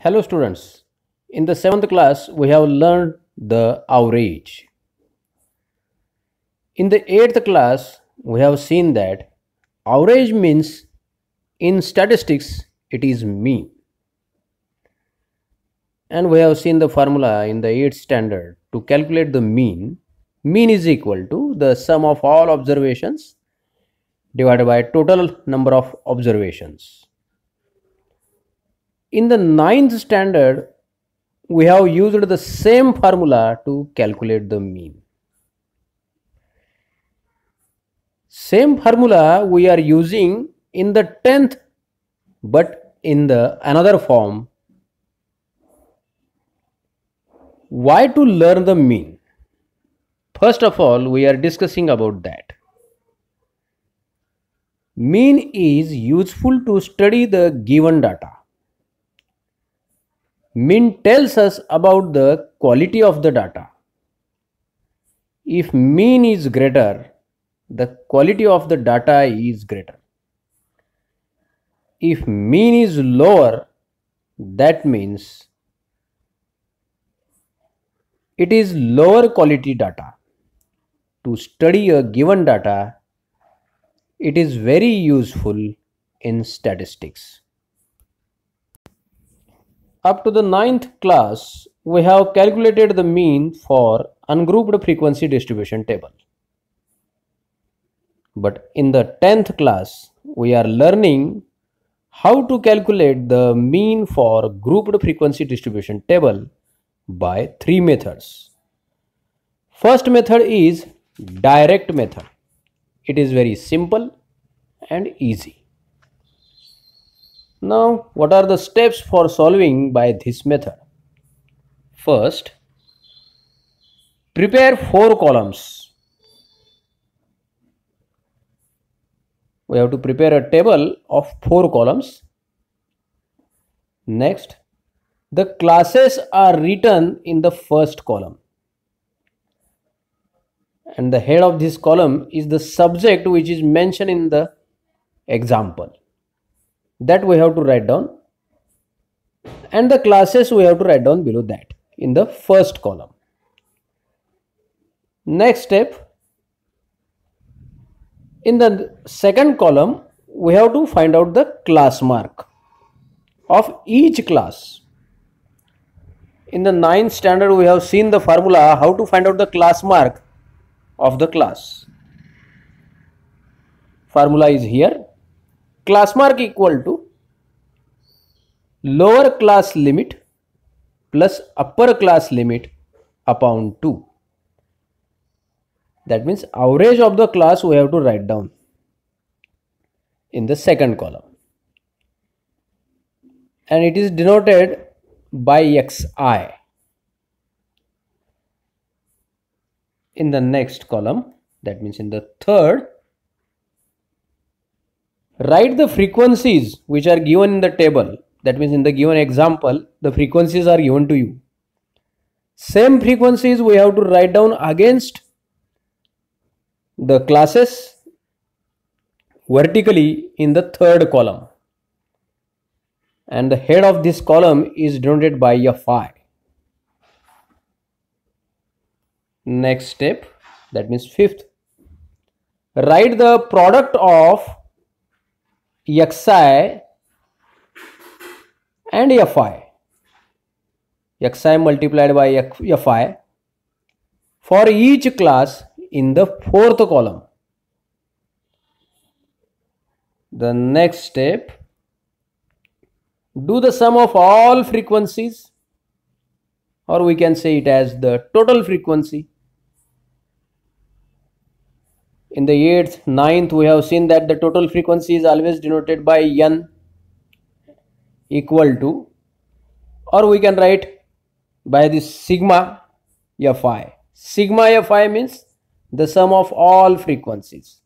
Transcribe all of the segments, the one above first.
Hello students, in the 7th class we have learned the average. In the 8th class we have seen that average means in statistics it is mean. And we have seen the formula in the 8th standard to calculate the mean. Mean is equal to the sum of all observations divided by total number of observations. In the 9th standard we have used the same formula to calculate the mean. Same formula we are using in the 10th but in the another form. Why to learn the mean? First of all, we are discussing about that. Mean is useful to study the given data. Mean tells us about the quality of the data. If mean is greater, the quality of the data is greater. If mean is lower, that means it is lower quality data. To study a given data, it is very useful in statistics. Up to the 9th class, we have calculated the mean for ungrouped frequency distribution table. But in the 10th class, we are learning how to calculate the mean for grouped frequency distribution table by 3 methods. First method is direct method. It is very simple and easy. Now, what are the steps for solving by this method? First, prepare 4 columns. We have to prepare a table of 4 columns. Next, the classes are written in the first column. And the head of this column is the subject which is mentioned in the example. That we have to write down. And the classes we have to write down below that in the first column. Next step, in the second column, we have to find out the class mark of each class. In the 9th standard, we have seen the formula how to find out the class mark of the class. Formula is here. Class mark equal to lower class limit plus upper class limit upon 2. That means average of the class we have to write down in the second column. And it is denoted by xi. In the next column, that means in the third, write the frequencies which are given in the table. That means in the given example, the frequencies are given to you. Same frequencies we have to write down against the classes vertically in the third column. And the head of this column is denoted by fi. Next step, that means fifth, write the product of xi and fi. Xi multiplied by fi for each class in the fourth column. The next step, do the sum of all frequencies, or we can say it as the total frequency. In the 8th, 9th, we have seen that the total frequency is always denoted by n equal to, or we can write by this sigma fi. Sigma fi means the sum of all frequencies.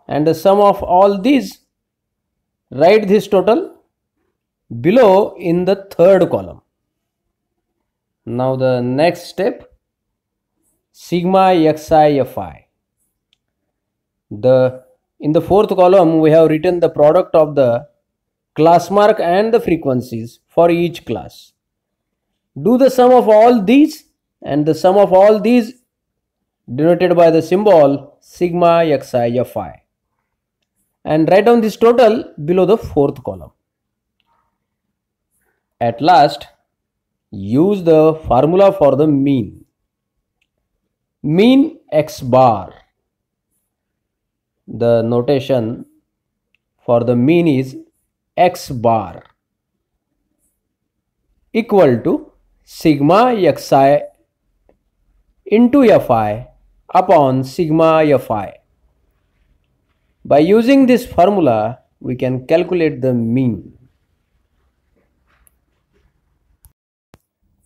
And the sum of all these, write this total below in the third column. Now the next step, sigma xi fi. In the fourth column, we have written the product of the class mark and the frequencies for each class. Do the sum of all these, and the sum of all these denoted by the symbol sigma xi fi, and write down this total below the fourth column. At last, use the formula for the mean. Mean x bar. The notation for the mean is x bar equal to sigma xi into fi upon sigma fi. By using this formula, we can calculate the mean.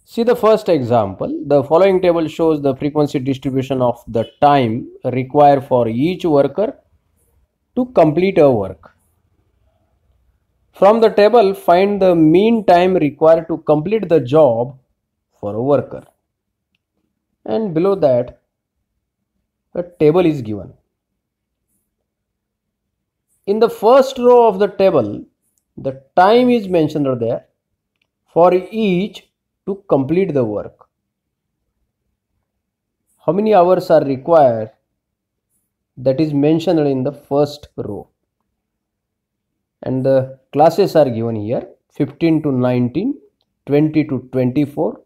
See the first example. The following table shows the frequency distribution of the time required for each worker to complete a work. From the table, find the mean time required to complete the job for a worker. And below that, a table is given. In the first row of the table, the time is mentioned there for each to complete the work. How many hours are required? That is mentioned in the first row. And the classes are given here: 15 to 19, 20 to 24,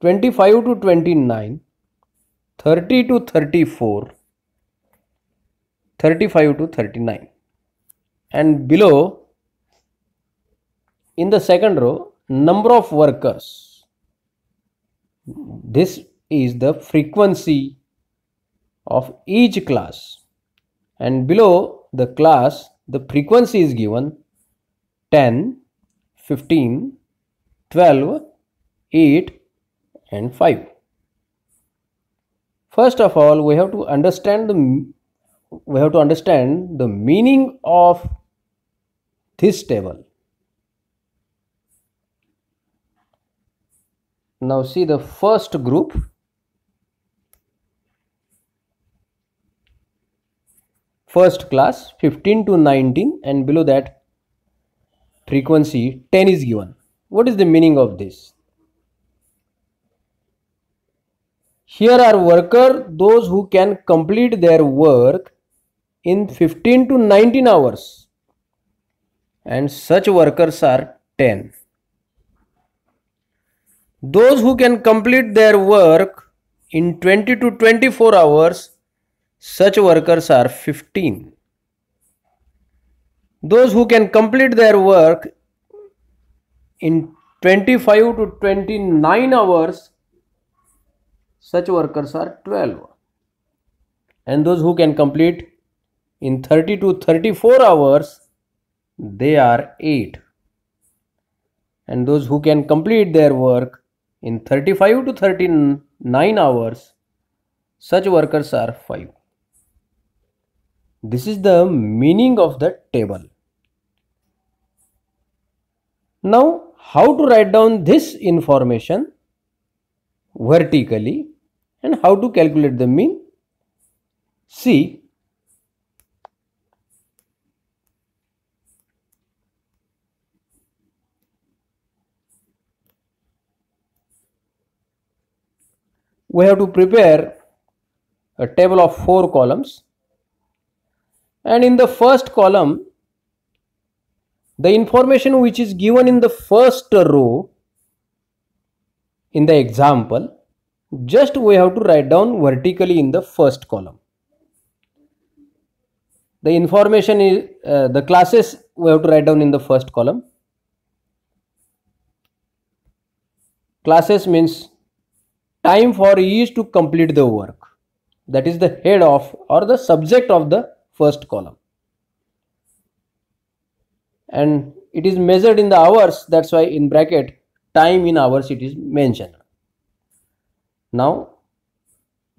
25 to 29, 30 to 34, 35 to 39. And below, in the second row, number of workers. This is the frequency of each class, and below the class the frequency is given: 10, 15, 12, 8 and 5. First of all, we have to understand the meaning of this table. Now see the first group. First class 15 to 19, and below that frequency 10 is given. What is the meaning of this? Here are workers, those who can complete their work in 15 to 19 hours, and such workers are 10. Those who can complete their work in 20 to 24 hours, such workers are 15. Those who can complete their work in 25 to 29 hours, such workers are 12. And those who can complete in 30 to 34 hours, they are 8. And those who can complete their work in 35 to 39 hours, such workers are 5. This is the meaning of the table. Now, how to write down this information vertically and how to calculate the mean? See, we have to prepare a table of 4 columns, and in the first column, the information which is given in the first row in the example, just we have to write down vertically in the first column. The information is the classes we have to write down in the first column. Classes means time for each to complete the work. That is the head of or the subject of the first column. And it is measured in the hours, that's why in bracket time in hours it is mentioned. Now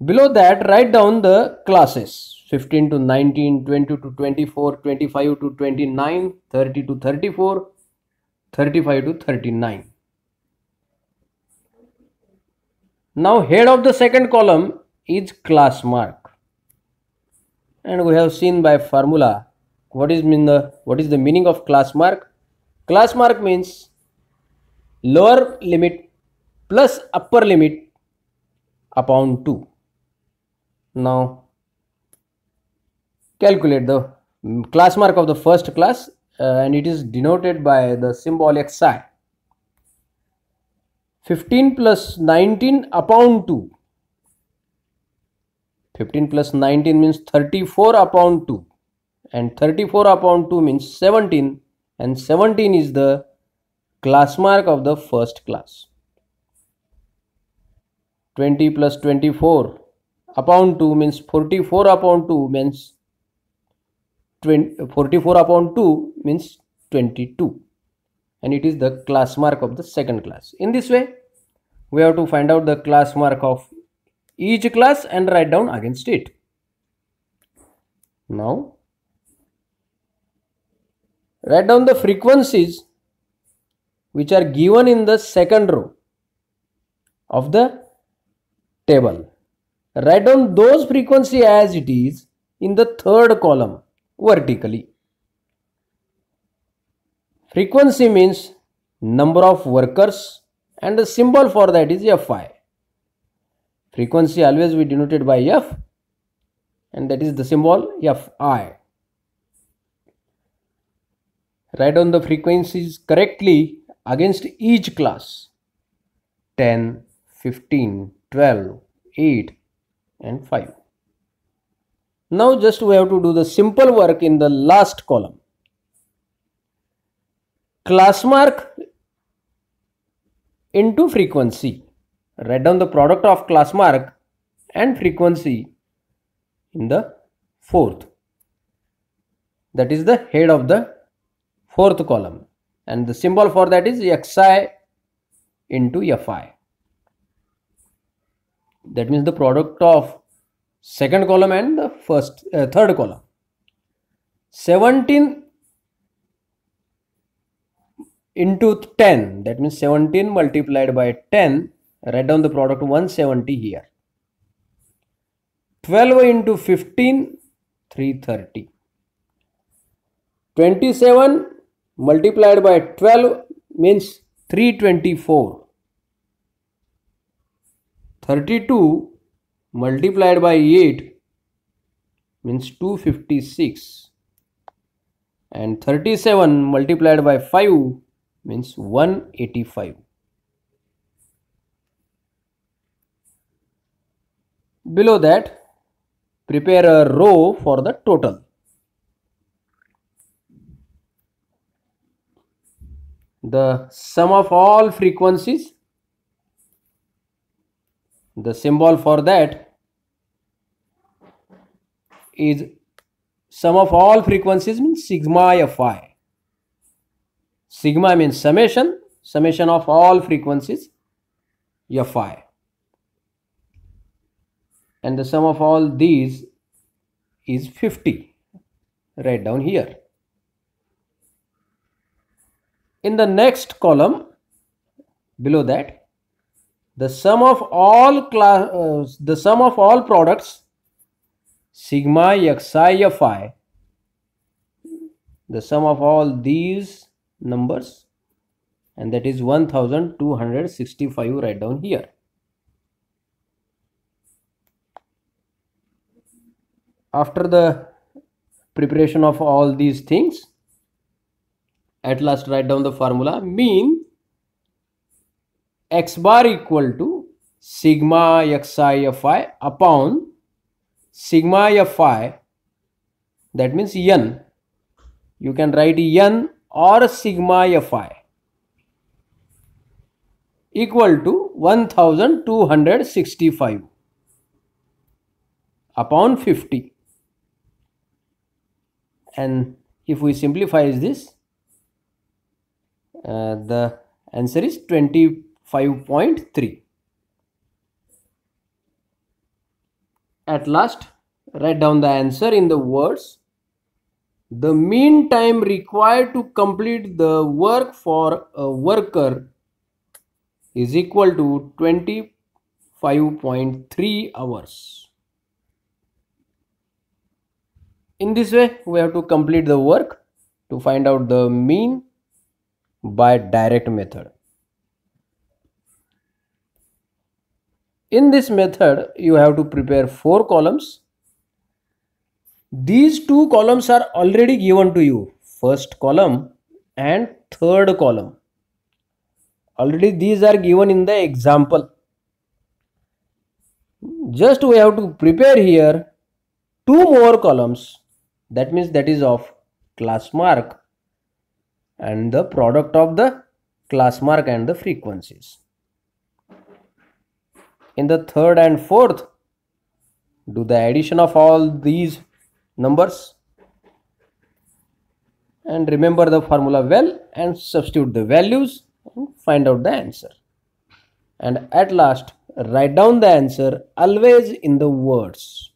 below that write down the classes: 15 to 19, 20 to 24, 25 to 29, 30 to 34, 35 to 39. Now head of the second column is class mark, and we have seen by formula what is the meaning of class mark. Class mark means lower limit plus upper limit upon 2. Now calculate the class mark of the first class and it is denoted by the symbol xi. 15 plus 19 upon 2. 15 plus 19 means 34 upon 2 and 34 upon 2 means 17 and 17 is the class mark of the first class. 20 plus 24 upon 2 means 44 upon 2 means 44 upon 2 means 22 and it is the class mark of the second class. In this way we have to find out the class mark of each class and write down against it. Now write down the frequencies which are given in the second row of the table. Write down those frequency as it is in the third column vertically. Frequency means number of workers and the symbol for that is Fi. Frequency always be denoted by F and that is the symbol Fi. Write down the frequencies correctly against each class. 10, 15, 12, 8 and 5. Now just we have to do the simple work in the last column. Class mark into frequency. Write down the product of class mark and frequency in the fourth. That is the head of the fourth column and the symbol for that is xi into fi. That means the product of second column and the third column. 17 into 10, that means 17 multiplied by 10. Write down the product 170 here. 12 into 15, 330. 27 multiplied by 12 means 324. 32 multiplied by 8 means 256. And 37 multiplied by 5 means 185. Below that, prepare a row for the total. The sum of all frequencies, the symbol for that is sum of all frequencies means sigma fi. Sigma means summation, summation of all frequencies fi. And the sum of all these is 50. Write down here. In the next column below that, the sum of all products sigma xi fi, the sum of all these numbers, and that is 1265. Write down here. After the preparation of all these things, at last write down the formula. Mean x bar equal to sigma xi fi upon sigma fi, that means n. You can write n or sigma fi equal to 1265 upon 50. And if we simplify this, the answer is 25.3. At last, write down the answer in the words. The mean time required to complete the work for a worker is equal to 25.3 hours. In this way, we have to complete the work to find out the mean by direct method. In this method, you have to prepare 4 columns. These 2 columns are already given to you, first column and third column. Already these are given in the example. Just we have to prepare here 2 more columns. That means that is of class mark and the product of the class mark and the frequencies. In the third and fourth, do the addition of all these numbers and remember the formula well and substitute the values and find out the answer. And at last, write down the answer always in the words.